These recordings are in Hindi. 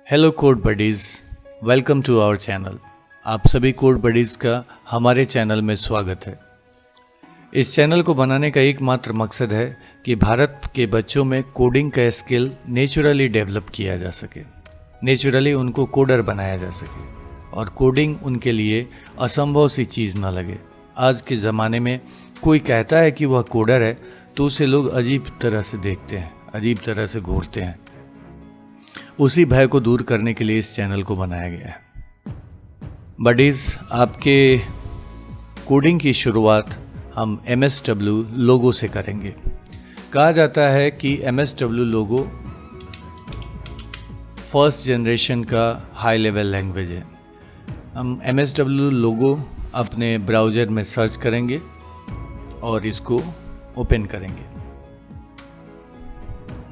Hello code buddies, welcome to our channel. आप सभी कोड बडीज़ का हमारे चैनल में स्वागत है। इस चैनल को बनाने का एकमात्र मकसद है कि भारत के बच्चों में कोडिंग का स्किल नेचुरली डेवलप किया जा सके, नेचुरली उनको कोडर बनाया जा सके और कोडिंग उनके लिए असंभव सी चीज़ ना लगे। आज के ज़माने में कोई कहता है कि वह कोडर है तो उसे लोग अजीब तरह से देखते हैं, अजीब तरह से घूरते हैं। उसी भय को दूर करने के लिए इस चैनल को बनाया गया है। बडीज़, आपके कोडिंग की शुरुआत हम MSW लोगो से करेंगे। कहा जाता है कि MSW लोगो फर्स्ट जनरेशन का हाई लेवल लैंग्वेज है। हम MSW लोगो अपने ब्राउज़र में सर्च करेंगे और इसको ओपन करेंगे।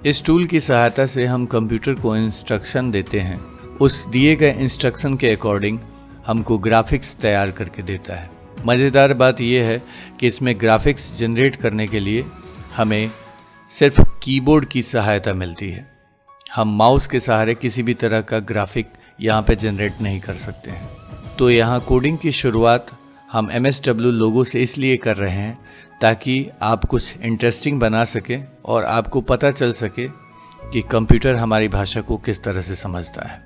इस टूल की सहायता से हम कंप्यूटर को इंस्ट्रक्शन देते हैं। उस दिए गए इंस्ट्रक्शन के अकॉर्डिंग हमको ग्राफिक्स तैयार करके देता है। मज़ेदार बात यह है कि इसमें ग्राफिक्स जनरेट करने के लिए हमें सिर्फ कीबोर्ड की सहायता मिलती है। हम माउस के सहारे किसी भी तरह का ग्राफिक यहाँ पे जनरेट नहीं कर सकते हैं। तो यहाँ कोडिंग की शुरुआत हम MSW लोगो से इसलिए कर रहे हैं ताकि आप कुछ इंटरेस्टिंग बना सकें और आपको पता चल सके कि कंप्यूटर हमारी भाषा को किस तरह से समझता है।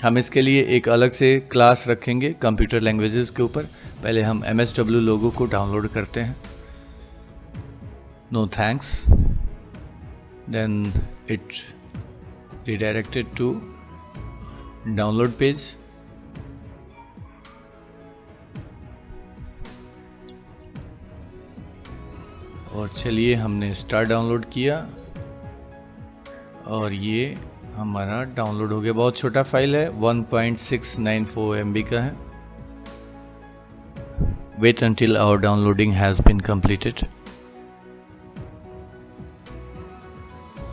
हम इसके लिए एक अलग से क्लास रखेंगे कंप्यूटर लैंग्वेजेस के ऊपर। पहले हम MSW लोगो को डाउनलोड करते हैं। No thanks, then it redirected to download page. और चलिए, हमने स्टार डाउनलोड किया और ये हमारा डाउनलोड हो गया। बहुत छोटा फाइल है, 1.694 MB का है। Wait until our downloading has been completed।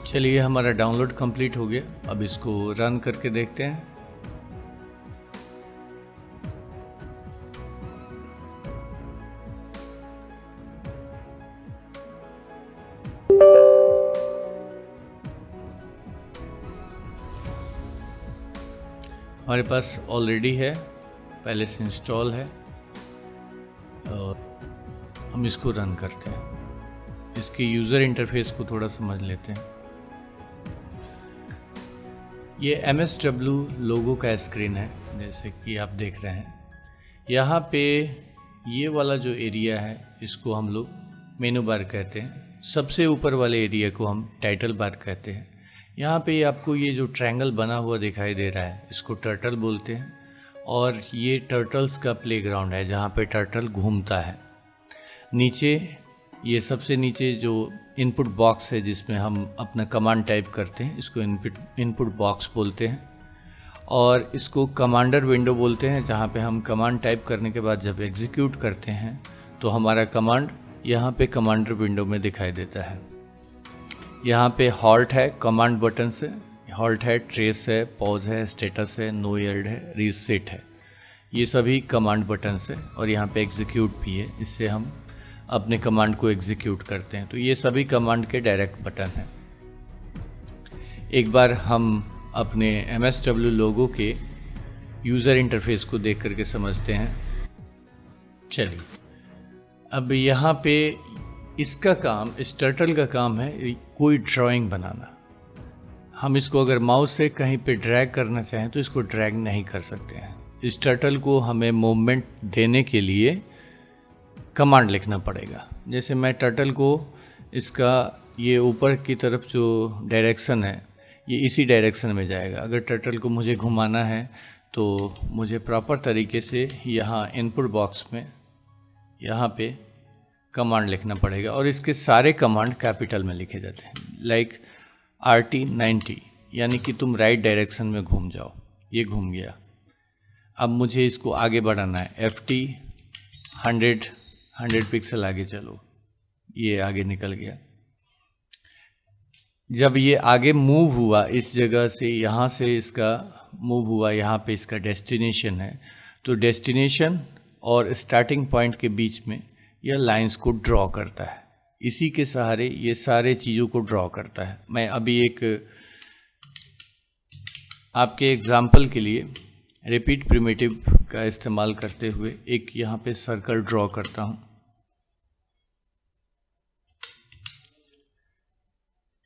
चलिए, हमारा डाउनलोड कंप्लीट हो गया। अब इसको रन करके देखते हैं। हमारे पास ऑलरेडी है, पहले से इंस्टॉल है और हम इसको रन करते हैं। इसके यूज़र इंटरफेस को थोड़ा समझ लेते हैं। ये MSW लोगो का स्क्रीन है, जैसे कि आप देख रहे हैं। यहाँ पे ये वाला जो एरिया है इसको हम लोग मेनू बार कहते हैं। सबसे ऊपर वाले एरिया को हम टाइटल बार कहते हैं। यहाँ पे आपको ये जो ट्रायंगल बना हुआ दिखाई दे रहा है इसको टर्टल बोलते हैं और ये टर्टल्स का प्लेग्राउंड है जहाँ पे टर्टल घूमता है। नीचे ये सबसे नीचे जो इनपुट बॉक्स है जिसमें हम अपना कमांड टाइप करते हैं, इसको इनपुट बॉक्स बोलते हैं। और इसको कमांडर विंडो बोलते हैं, जहाँ पे हम कमांड टाइप करने के बाद जब एग्जीक्यूट करते हैं तो हमारा कमांड यहाँ पे कमांडर विंडो में दिखाई देता है। यहाँ पे हॉल्ट है कमांड बटन से, हॉल्ट है, ट्रेस है, पॉज है, स्टेटस है, नो यील्ड है, रीसेट है। ये सभी कमांड बटन से, और यहाँ पे एग्जीक्यूट भी है, इससे हम अपने कमांड को एग्जीक्यूट करते हैं। तो ये सभी कमांड के डायरेक्ट बटन हैं। एक बार हम अपने MSW लोगो के यूज़र इंटरफेस को देख करके समझते हैं। चलिए, अब यहाँ पे इसका काम, इस टर्टल का काम है कोई ड्राइंग बनाना। हम इसको अगर माउस से कहीं पे ड्रैग करना चाहें तो इसको ड्रैग नहीं कर सकते हैं। इस टर्टल को हमें मूवमेंट देने के लिए कमांड लिखना पड़ेगा। जैसे मैं टर्टल को, इसका ये ऊपर की तरफ जो डायरेक्शन है ये इसी डायरेक्शन में जाएगा। अगर टर्टल को मुझे घुमाना है तो मुझे प्रॉपर तरीके से यहाँ इनपुट बॉक्स में यहाँ पे कमांड लिखना पड़ेगा और इसके सारे कमांड कैपिटल में लिखे जाते हैं। लाइक RT90, यानी कि तुम राइट डायरेक्शन में घूम जाओ। ये घूम गया। अब मुझे इसको आगे बढ़ाना है। FT 100 पिक्सल आगे चलो। ये आगे निकल गया। जब ये आगे मूव हुआ इस जगह से, यहाँ से इसका मूव हुआ, यहाँ पे इसका डेस्टिनेशन है, तो डेस्टिनेशन और स्टार्टिंग पॉइंट के बीच में यह लाइंस को ड्रॉ करता है। इसी के सहारे ये सारे चीज़ों को ड्रॉ करता है। मैं अभी एक आपके एग्जाम्पल के लिए रिपीट प्रिमिटिव का इस्तेमाल करते हुए एक यहाँ पे सर्कल ड्रॉ करता हूँ।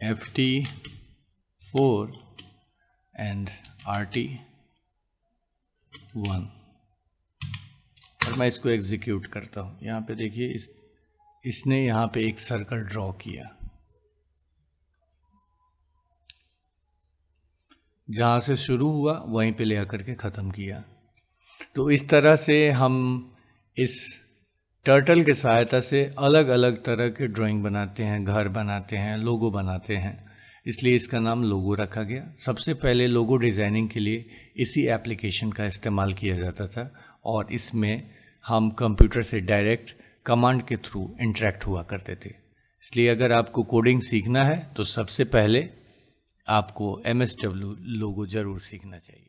FT4 एंड RT1 और मैं इसको एग्जीक्यूट करता हूँ। यहाँ पे देखिए इसने यहाँ पे एक सर्कल ड्रॉ किया, जहाँ से शुरू हुआ वहीं पे ले आकर के ख़त्म किया। तो इस तरह से हम इस टर्टल के सहायता से अलग अलग तरह के ड्राइंग बनाते हैं, घर बनाते हैं, लोगो बनाते हैं, इसलिए इसका नाम लोगो रखा गया। सबसे पहले लोगो डिज़ाइनिंग के लिए इसी एप्लीकेशन का इस्तेमाल किया जाता था और इसमें हम कंप्यूटर से डायरेक्ट कमांड के थ्रू इंटरेक्ट हुआ करते थे। इसलिए अगर आपको कोडिंग सीखना है तो सबसे पहले आपको MSW लोगो ज़रूर सीखना चाहिए।